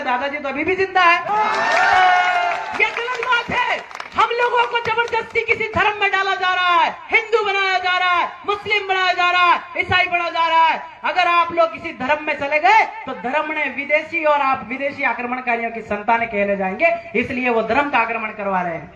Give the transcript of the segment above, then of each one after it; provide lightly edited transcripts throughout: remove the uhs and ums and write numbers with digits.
दादाजी तो अभी भी जिंदा है। ये गलत बात है। हम लोगों को जबरदस्ती किसी धर्म में डाला जा रहा है, हिंदू बनाया जा रहा है, मुस्लिम बनाया जा रहा है, ईसाई बनाया जा रहा है। अगर आप लोग किसी धर्म में चले गए तो धर्म ने विदेशी और आप विदेशी आक्रमणकारियों की संतानें कहले जाएंगे, इसलिए वो धर्म का आक्रमण करवा रहे हैं।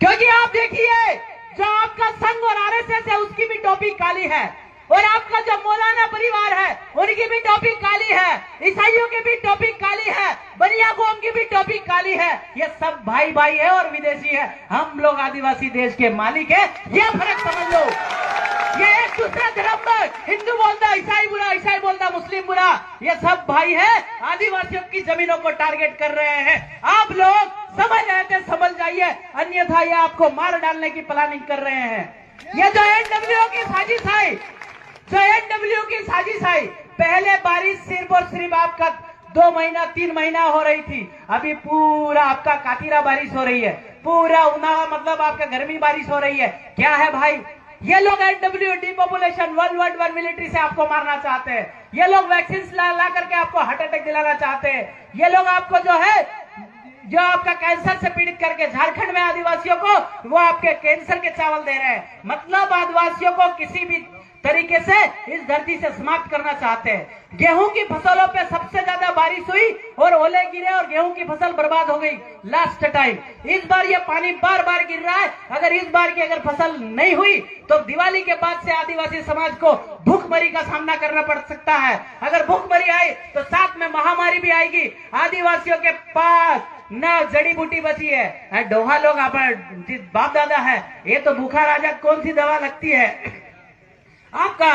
क्योंकि आप देखिए, जो आपका संघ और आरएसएस है उसकी भी टोपी काली है, और आपका जो मौलाना परिवार है उनकी भी टोपी काली है, ईसाइयों की भी टोपी काली है, बनिया कौम की भी टोपी काली है। ये सब भाई भाई है और विदेशी है। हम लोग आदिवासी देश के मालिक है, ये फर्क समझ लो। ये एक दूसरे धर्म में हिंदू बोलता ईसाई बुरा, ईसाई बोलता मुस्लिम बुरा, ये सब भाई है। आदिवासियों की जमीनों को टारगेट कर रहे हैं। आप लोग समझ रहे थे, समझ जाइए, अन्यथा ये आपको मार डालने की प्लानिंग कर रहे हैं। ये जो एनडब्ल्यू की साजिश है, पहले बारिश सिर्फ और सिर्फ आपका 2 महीना 3 महीना हो रही थी, अभी पूरा आपका कातिरा बारिश हो रही है, पूरा उनावा मतलब आपका गर्मी बारिश हो रही है। क्या है भाई, ये लोग एनडब्ल्यू डिपॉपुलेशन वर्ल्ड वार मिलिट्री से आपको मारना चाहते हैं। ये लोग वैक्सीन ला करके आपको हार्ट अटैक दिलाना चाहते हैं। ये लोग आपको जो आपका कैंसर से पीड़ित करके झारखंड में आदिवासियों को वो आपके कैंसर के चावल दे रहे हैं। मतलब आदिवासियों को किसी भी तरीके से इस धरती से समाप्त करना चाहते हैं। गेहूं की फसलों पे सबसे ज्यादा बारिश हुई और ओले गिरे और गेहूं की फसल बर्बाद हो गई लास्ट टाइम। इस बार ये पानी बार बार गिर रहा है। अगर इस बार की अगर फसल नहीं हुई तो दिवाली के बाद से आदिवासी समाज को भूखमरी का सामना करना पड़ सकता है। अगर भूखमरी आई तो साथ में महामारी भी आएगी। आदिवासियों के पास न जड़ी बूटी बची है। डोहा लोग बाप दादा है, ये तो भूखा राजा कौन सी दवा लगती है, आपका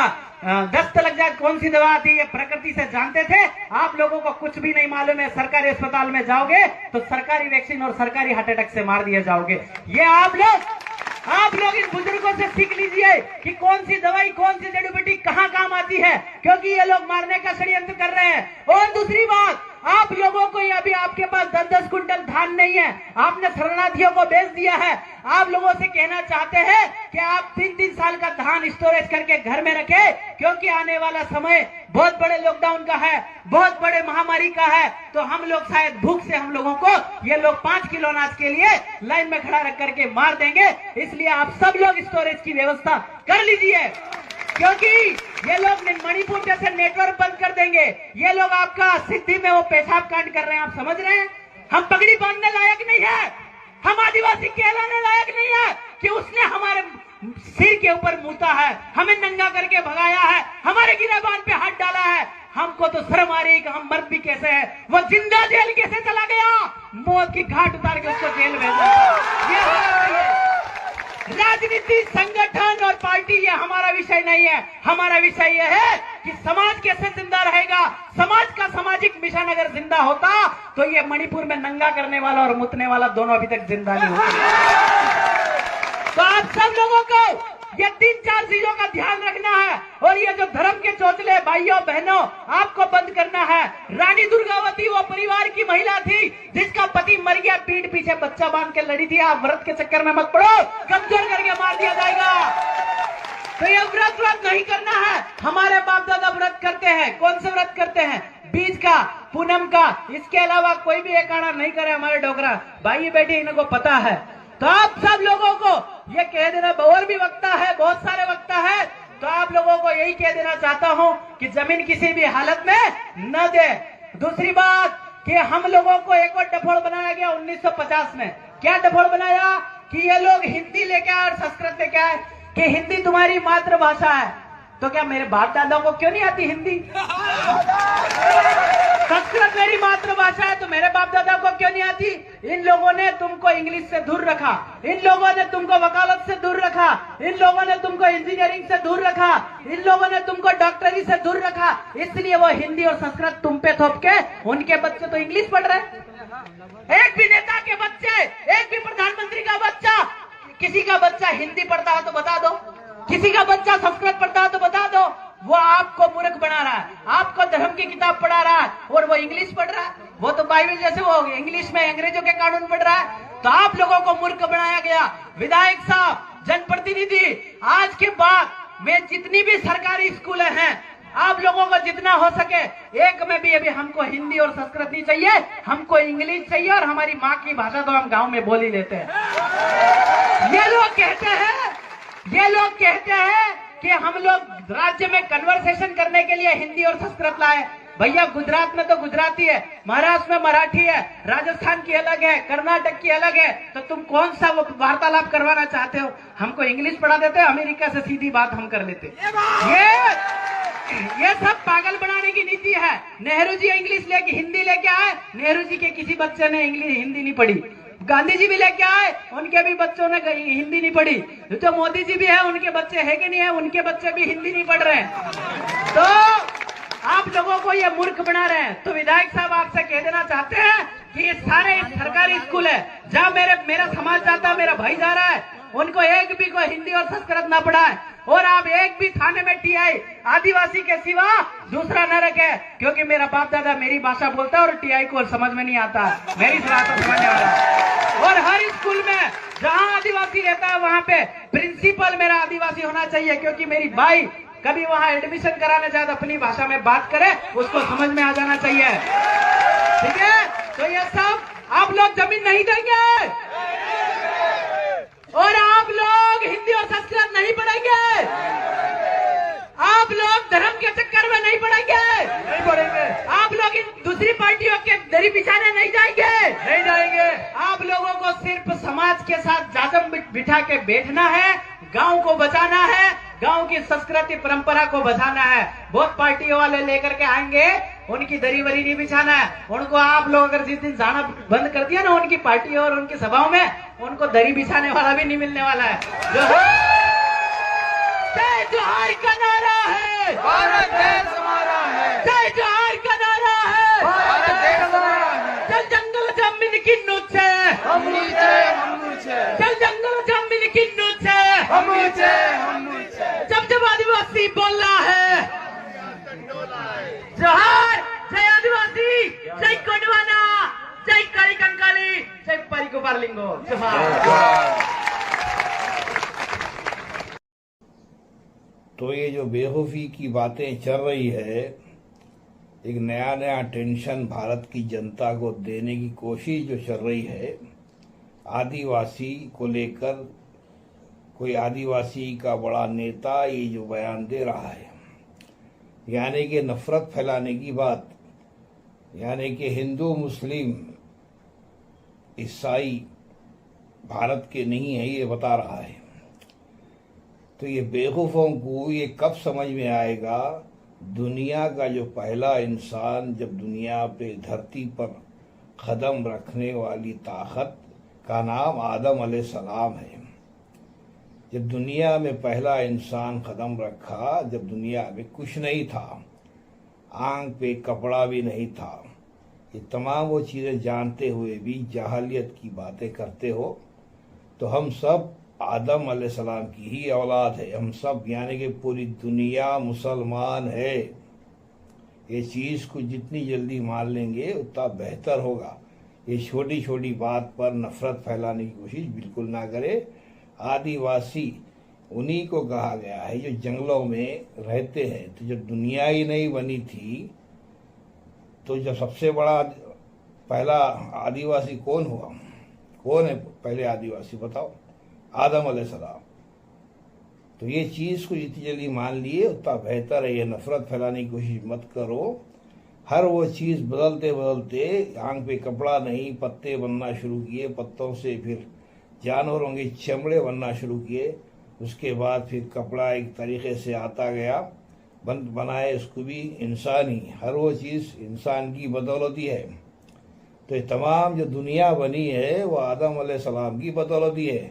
दस्त लग जाए कौन सी दवा आती है, प्रकृति से जानते थे। आप लोगों को कुछ भी नहीं मालूम है। सरकारी अस्पताल में जाओगे तो सरकारी वैक्सीन और सरकारी हार्ट अटैक से मार दिए जाओगे। ये आप लोग इन बुजुर्गों से सीख लीजिए कि कौन सी दवाई, कौन सी जड़ी बूटी कहाँ काम आती है, क्योंकि ये लोग मारने का षड्यंत्र कर रहे हैं। और दूसरी बात, आप लोगों को अभी आपके पास 10-10 कुंटल धान नहीं है, आपने शरणार्थियों को बेच दिया है। आप लोगों से कहना चाहते हैं कि आप 3-3 साल का धान स्टोरेज करके घर में रखें, क्योंकि आने वाला समय बहुत बड़े लॉकडाउन का है, बहुत बड़े महामारी का है। तो हम लोग शायद भूख से हम लोगों को ये लोग 5 किलो अनाज के लिए लाइन में खड़ा रख करके मार देंगे। इसलिए आप सब लोग स्टोरेज की व्यवस्था कर लीजिए, क्योंकि ये लोग मणिपुर जैसे नेटवर्क बंद कर देंगे। ये लोग आपका सिद्धि में वो पेशाब कांड कर रहे हैं, आप समझ रहे हैं। हम पगड़ी बांधने लायक नहीं है, हम आदिवासी कहलाने लायक नहीं है कि उसने हमारे सिर के ऊपर मूता है, हमें नंगा करके भगाया है, हमारे गिरेबान पे हाथ डाला है। हमको तो शर्म आ रही कि हम मर्द भी कैसे है, वो जिंदा जेल कैसे चला गया, मौत की घाट उतार के उसको जेल भेजा। राजनीति, संगठन और पार्टी ये हमारा विषय नहीं है। हमारा विषय यह है कि समाज कैसे जिंदा रहेगा। समाज का सामाजिक मिशन अगर जिंदा होता तो ये मणिपुर में नंगा करने वाला और मुतने वाला दोनों अभी तक जिंदा नहीं होते। तो आप सब लोगों को ये 3-4 चीजों का ध्यान रखना है, और ये जो धर्म के चोचले भाइयों बहनों आपको बंद करना है। रानी दुर्गावती वो परिवार की महिला थी जिसका पति मर गया, पीठ पीछे बच्चा बांध के लड़ी थी। आप व्रत के चक्कर में मत पड़ो, कमजोर करके मार दिया जाएगा। तो ये व्रत नहीं करना है। हमारे बाप दादा व्रत करते हैं। कौन से व्रत करते हैं? बीज का, पूनम का, इसके अलावा कोई भी एक आना नहीं करे हमारे डोगरा भाई बेटी, इनको पता है। तो आप सब लोगों को ये कह देना, और भी वक्ता है, बहुत सारे वक्ता है, तो आप लोगों को यही कह देना चाहता हूं कि जमीन किसी भी हालत में न दे। दूसरी बात कि हम लोगों को एक और डफोड़ बनाया गया 1950 में। क्या डफोड़ बनाया कि ये लोग हिंदी लेके आए और संस्कृत लेके आए कि हिंदी तुम्हारी मातृभाषा है। तो क्या मेरे बाप दादाओं को क्यों नहीं आती हिंदी? संस्कृत मेरी मातृभाषा है तो मेरे बाप दादा को क्यों नहीं आती? इन लोगों ने तुमको इंग्लिश से दूर रखा, इन लोगों ने तुमको वकालत से दूर रखा, इन लोगों ने तुमको इंजीनियरिंग से दूर रखा, इन लोगों ने तुमको डॉक्टरी से दूर रखा। इसलिए वो हिंदी और संस्कृत तुम पे थोप के उनके बच्चे तो इंग्लिश पढ़ रहे हैं। एक भी नेता के बच्चे, एक भी प्रधानमंत्री का बच्चा, किसी का बच्चा हिंदी पढ़ता हो तो बता दो, किसी का बच्चा संस्कृत पढ़ता हो तो बता दो। वो आपको मूर्ख बना रहा है, आपको धर्म की किताब पढ़ा रहा है और वो इंग्लिश पढ़ रहा है। वो तो बाइबल जैसे वो इंग्लिश में अंग्रेजों के कानून पढ़ रहा है। तो आप लोगों को मूर्ख बनाया गया। विधायक साहब, जनप्रतिनिधि, आज के बाद में जितनी भी सरकारी स्कूलें हैं आप लोगों को जितना हो सके एक में भी अभी हमको हिंदी और संस्कृत नहीं चाहिए, हमको इंग्लिश चाहिए और हमारी माँ की भाषा तो हम गांव में बोल ही लेते हैं। ये लोग कहते हैं कि हम लोग राज्य में कन्वर्सेशन करने के लिए हिंदी और संस्कृत लाए। भैया गुजरात में तो गुजराती है, महाराष्ट्र में मराठी है, राजस्थान की अलग है, कर्नाटक की अलग है, तो तुम कौन सा वो वार्तालाप करवाना चाहते हो? हमको इंग्लिश पढ़ा देते, अमेरिका से सीधी बात हम कर लेते। ये सब पागल बनाने की नीति है। नेहरू जी इंग्लिश लेके हिंदी लेके आए, नेहरू जी के किसी बच्चे ने इंग्लिश हिंदी नहीं पढ़ी। गांधी जी भी लेके आए, उनके भी बच्चों ने हिंदी नहीं पढ़ी। तो मोदी जी भी है, उनके बच्चे है कि नहीं है, उनके बच्चे भी हिंदी नहीं पढ़ रहे हैं। तो आप लोगों को ये मूर्ख बना रहे हैं। तो विधायक साहब आपसे कह देना चाहते हैं कि ये सारे सरकारी स्कूल है, जहाँ मेरा समाज जाता है, मेरा भाई जा रहा है, उनको एक भी को हिंदी और संस्कृत ना पढ़ाए। और आप एक भी थाने में टीआई आदिवासी के सिवा दूसरा न रखे, क्योंकि मेरा बाप दादा मेरी भाषा बोलता है और टीआई को समझ में नहीं आता, मेरी भाषा समझने वाला। और हर स्कूल में जहाँ आदिवासी रहता है वहाँ पे प्रिंसिपल मेरा आदिवासी होना चाहिए, क्योंकि मेरी भाई कभी वहाँ एडमिशन कराने जाए तो अपनी भाषा में बात करे, उसको समझ में आ जाना चाहिए। ठीक है? तो ये सब आप लोग जमीन नहीं देंगे और आप लोग हिंदी और संस्कृत नहीं पढ़ेंगे, आप लोग धर्म के चक्कर में नहीं पढ़ेंगे, आप लोग इन दूसरी पार्टियों के दरी बिछाने नहीं जाएंगे। आप लोगों को सिर्फ समाज के साथ जाजम बिठा के बैठना है, गांव को बचाना है, गांव की संस्कृति परंपरा को बचाना है। बहुत पार्टियों वाले लेकर के आएंगे, उनकी दरी वरी नहीं बिछाना है उनको। आप लोग अगर जिस दिन जाना बंद कर दिया ना उनकी पार्टी और उनकी सभाओं में, उनको दरी बिछाने वाला भी नहीं मिलने वाला है। जय जोहार का नारा है, भारत देश हमारा है, जय जोहार का नारा है, भारत देश हमारा है। चल जंगल जमीन की नुचे, हम नीचे, चल जंगल जमीन की नुचे, हम नीचे। जब आदिवासी बोलना है, जोहार, जय आदिवासी, जय कोडवाना, जय काली कंकाली, जय परिगोपाल लिंगो, जोहार। तो ये जो बेवकूफ़ी की बातें चल रही है, एक नया टेंशन भारत की जनता को देने की कोशिश जो चल रही है, आदिवासी को लेकर कोई आदिवासी का बड़ा नेता ये जो बयान दे रहा है, यानी कि नफरत फैलाने की बात, यानी कि हिंदू मुस्लिम ईसाई भारत के नहीं है, ये बता रहा है। तो ये बेवकूफ़ों को ये कब समझ में आएगा? दुनिया का जो पहला इंसान जब दुनिया पे धरती पर कदम रखने वाली ताकत का नाम आदम अलैहिस्सलाम है। जब दुनिया में पहला इंसान कदम रखा, जब दुनिया में कुछ नहीं था, आंख पे कपड़ा भी नहीं था, ये तमाम वो चीज़ें जानते हुए भी जाहलियत की बातें करते हो। तो हम सब आदम अलैहिस्सलाम की ही औलाद है, हम सब, यानी कि पूरी दुनिया मुसलमान है। ये चीज़ को जितनी जल्दी मान लेंगे उतना बेहतर होगा। ये छोटी छोटी बात पर नफरत फैलाने की कोशिश बिल्कुल ना करें। आदिवासी उन्हीं को कहा गया है जो जंगलों में रहते हैं। तो जब दुनिया ही नहीं बनी थी, तो जब सबसे बड़ा पहला आदिवासी कौन हुआ? कौन है पहले आदिवासी बताओ? आदम अलैहिस्सलाम। तो ये चीज़ को जितनी जल्दी मान लिए उतना बेहतर है। ये नफरत फैलाने की कोशिश मत करो। हर वो चीज़ बदलते बदलते आंख पे कपड़ा नहीं, पत्ते बनना शुरू किए, पत्तों से फिर जानवरों के चमड़े बनना शुरू किए, उसके बाद फिर कपड़ा एक तरीके से आता गया, बनाए उसको भी इंसान ही। हर वो चीज़ इंसान की बदौलत ही है। तो ये तमाम जो दुनिया बनी है वो आदम अलैहिस्सलाम की बदौलत ही है,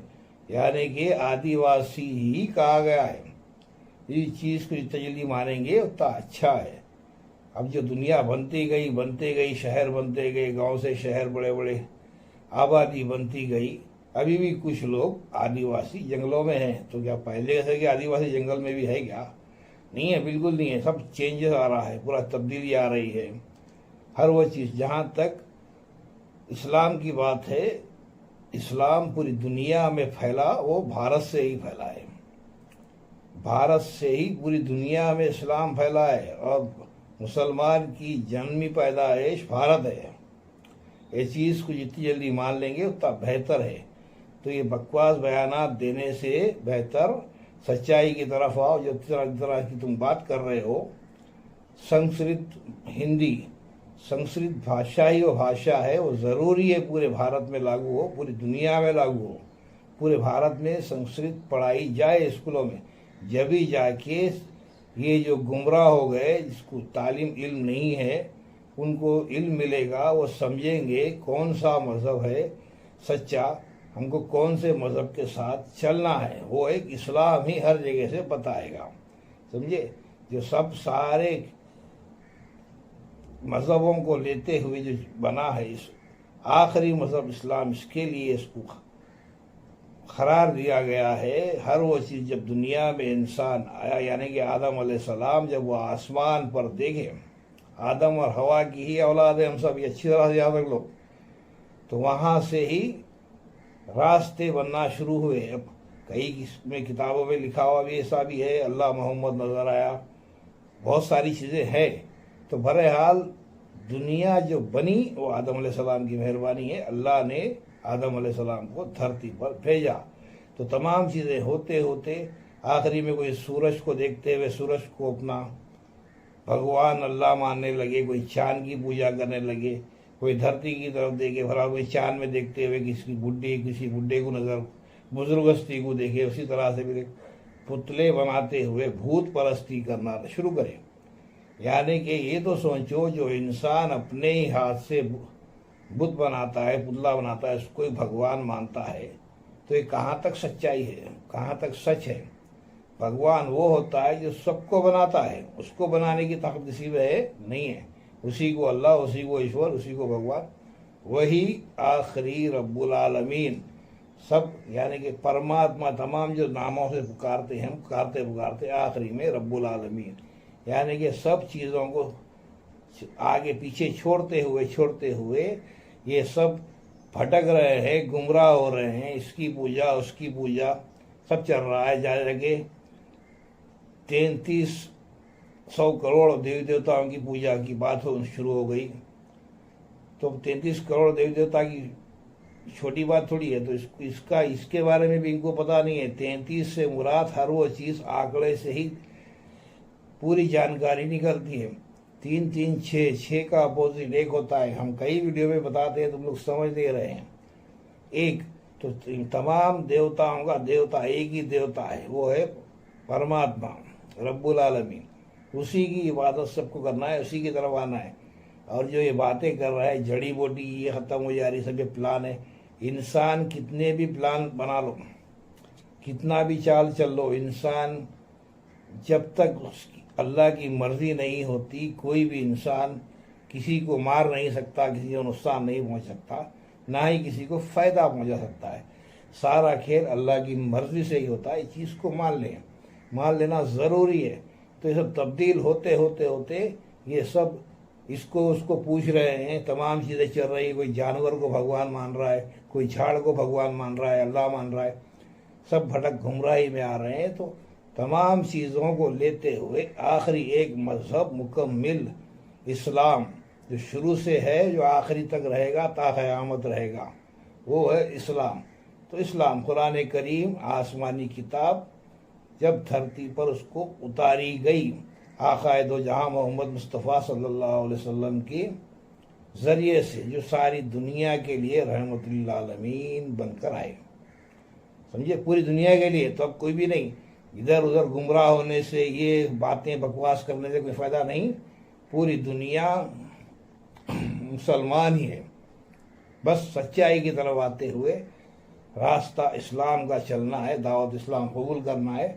यानी कि आदिवासी ही कहा गया है। इस चीज़ को जितना जल्दी मानेंगे उतना अच्छा है। अब जो दुनिया बनती गई, शहर बनते गए, गांव से शहर बड़े बड़े आबादी बनती गई, अभी भी कुछ लोग आदिवासी जंगलों में हैं। तो क्या पहले से कि आदिवासी जंगल में भी है क्या? नहीं है, बिल्कुल नहीं है। सब चेंजेस आ रहा है, पूरा तब्दीली आ रही है। हर वो चीज़, जहाँ तक इस्लाम की बात है, इस्लाम पूरी दुनिया में फैला, वो भारत से ही फैला है। भारत से ही पूरी दुनिया में इस्लाम फैला है और मुसलमान की जन्मी पैदाइश भारत है। ये चीज़ को जितनी जल्दी मान लेंगे उतना बेहतर है। तो ये बकवास बयानात देने से बेहतर सच्चाई की तरफ आओ। जो तरह की तुम बात कर रहे हो, संस्कृत हिंदी, संस्कृत भाषा ही वो भाषा है, वो ज़रूरी है पूरे भारत में लागू हो, पूरी दुनिया में लागू हो। पूरे भारत में संस्कृत पढ़ाई जाए स्कूलों में, जब ही जाके ये जो गुमराह हो गए, जिसको तालीम इल्म नहीं है, उनको इल्म मिलेगा। वो समझेंगे कौन सा मज़हब है सच्चा, हमको कौन से मज़हब के साथ चलना है। वो एक इस्लाम ही हर जगह से बताएगा, समझे। जो सब सारे मज़हबों को लेते हुए जो बना है, इस आखिरी मज़हब इस्लाम, इसके लिए इसको करार दिया गया है। हर वो चीज़ जब दुनिया में इंसान आया, यानी कि आदम अलैहिस्सलाम जब वो आसमान पर देखे, आदम और हवा की ही औलाद है हम सब, ये अच्छी तरह से याद रख लो। तो वहाँ से ही रास्ते बनना शुरू हुए। अब कई में किताबों में लिखा हुआ भी ऐसा भी है, अल्लाह मोहम्मद नज़र आया, बहुत सारी चीज़ें हैं। तो बहरहाल दुनिया जो बनी वो आदम अलैहिस्सलाम की मेहरबानी है। अल्लाह ने आदम अलैहिस्सलाम को धरती पर भेजा। तो तमाम चीज़ें होते होते आखिरी में कोई सूरज को देखते हुए सूरज को अपना भगवान अल्लाह मानने लगे, कोई चांद की पूजा करने लगे, कोई धरती की तरफ देखे, भला कोई चांद में देखते हुए किसी बुढ़े को नज़र, बुजुर्गस्ती को देखे। उसी तरह से भी पुतले बनाते हुए भूत परस्ती करना शुरू करें। यानी कि ये तो सोचो, जो इंसान अपने ही हाथ से बुत बनाता है, पुतला बनाता है, उसको ही भगवान मानता है, तो ये कहाँ तक सच्चाई है, कहाँ तक सच है। भगवान वो होता है जो सबको बनाता है, उसको बनाने की ताकत किसी में है नहीं है। उसी को अल्लाह, उसी को ईश्वर, उसी को भगवान, वही आखिरी रब्बुल आलमीन सब, यानी कि परमात्मा। तमाम जो नामों से पुकारते हैं, पुकारते पुकारते आखिरी में रब्बुल आलमीन, यानी कि सब चीज़ों को आगे पीछे छोड़ते हुए ये सब भटक रहे हैं, गुमराह हो रहे हैं। इसकी पूजा उसकी पूजा सब चल रहा है। जाके 3300 करोड़ देवी देवताओं की पूजा की बात शुरू हो गई। तो 33 करोड़ देवी देवता की छोटी बात थोड़ी है। तो इसके बारे में भी इनको पता नहीं है। 33 से मुराद हर वो चीज़ आंकड़े से ही पूरी जानकारी निकलती है। 3 3 6 6 का अपोजिट 1 होता है। हम कई वीडियो में बताते हैं, तुम लोग समझ नहीं रहे हैं। एक तो तमाम देवताओं का देवता एक ही देवता है, वो है परमात्मा रब्बुल आलमीन। उसी की इबादत सबको करना है, उसी की तरफ आना है। और जो ये बातें कर रहा है जड़ी बूटी ये ख़त्म हो जा रही, सब ये प्लान है। इंसान कितने भी प्लान बना लो, कितना भी चाल चल लो, इंसान जब तक अल्लाह की मर्जी नहीं होती, कोई भी इंसान किसी को मार नहीं सकता, किसी को नुकसान नहीं पहुंच सकता, ना ही किसी को फ़ायदा पहुंचा सकता है। सारा खेल अल्लाह की मर्जी से ही होता है। इस चीज़ को मान लेना ज़रूरी है। तो ये सब तब्दील होते होते ये सब इसको उसको पूछ रहे हैं, तमाम चीज़ें चल रही है। कोई जानवर को भगवान मान रहा है, कोई झाड़ को भगवान मान रहा है, अल्लाह मान रहा है, सब भटक गुमराही में आ रहे हैं। तो तमाम चीज़ों को लेते हुए आखिरी एक मज़हब मुकम्मिल इस्लाम, जो शुरू से है, जो आखिरी तक रहेगा, ता क़यामत रहेगा, वो है इस्लाम। तो इस्लाम कुरान करीम आसमानी किताब जब धरती पर उसको उतारी गई आक़ाए दो जहां मोहम्मद मुस्तफ़ा सल्लल्लाहु अलैहि वसल्लम के ज़रिए से, जो सारी दुनिया के लिए रहमतुल आलमीन बनकर आए, समझे, पूरी दुनिया के लिए। तो अब कोई भी नहीं, इधर उधर गुमराह होने से, ये बातें बकवास करने से कोई फ़ायदा नहीं। पूरी दुनिया मुसलमान ही है, बस सच्चाई की तरफ आते हुए रास्ता इस्लाम का चलना है, दावत इस्लाम कबूल करना है।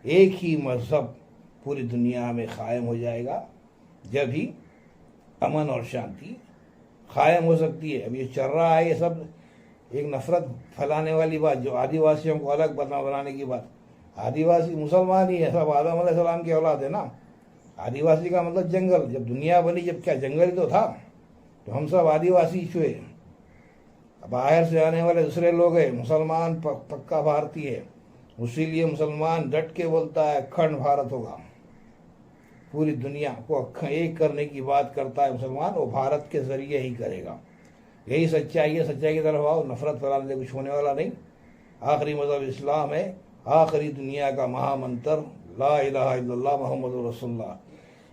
एक ही मज़हब पूरी दुनिया में क़ायम हो जाएगा, जब ही अमन और शांति क़ायम हो सकती है। अब ये चल रहा है, ये सब एक नफ़रत फैलाने वाली बात, जो आदिवासियों को अलग बनाने की बात। आदिवासी मुसलमान ही है, सब आदम अलैहिस्सलाम की औलाद है ना। आदिवासी का मतलब जंगल। जब दुनिया बनी, जब क्या जंगल ही तो था। तो हम सब आदिवासी हुए। बाहर से आने वाले दूसरे लोग हैं, मुसलमान पक्का भारतीय है, इसीलिए मुसलमान डट के बोलता है अखंड भारत होगा। पूरी दुनिया को एक करने की बात करता है मुसलमान, वो भारत के जरिए ही करेगा। यही सच्चाई है। सच्चाई की तरफ आओ, नफरत फैलाने से कुछ होने वाला नहीं। आखिरी मजहब इस्लाम है, आखिरी दुनिया का महामंत्र ला इलाहा इल्लल्लाह मुहम्मदुर रसूलुल्लाह।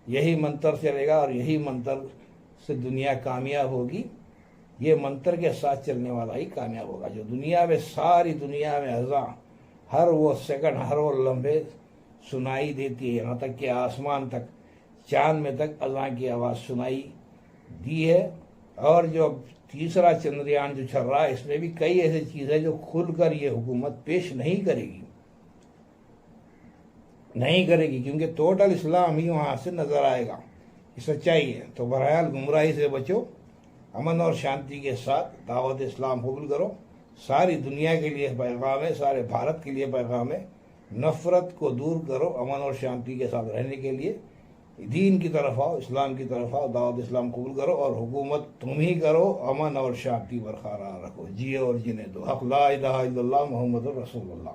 यही मंत्र चलेगा और यही मंत्र से दुनिया कामयाब होगी। ये मंत्र के साथ चलने वाला ही कामयाब होगा। जो दुनिया में, सारी दुनिया में अज़ां हर वो सेकंड, हर वो लम्हे सुनाई देती है, यहाँ तक कि आसमान तक, चांद में तक अज़ां की आवाज़ सुनाई दी है। और जो तीसरा चंद्रयान जो चल रहा है, इसमें भी कई ऐसी चीज़ें जो खुलकर ये हुकूमत पेश नहीं करेगी, क्योंकि टोटल इस्लाम ही वहाँ से नजर आएगा। ये सच्चाई है। तो बहरहाल गुमराही से बचो, अमन और शांति के साथ दावत इस्लाम कबूल करो। सारी दुनिया के लिए पैगाम है, सारे भारत के लिए पैगाम है। नफरत को दूर करो, अमन और शांति के साथ रहने के लिए दीन की तरफ आओ, इस्लाम की तरफ आओ, दावत इस्लाम कबूल करो और हुकूमत तुम ही करो। अमन और शांति बरकरार रखो, जिए और जीने दो। हक ला इलाहा इल्लल्लाह मुहम्मदुर रसूलुल्लाह।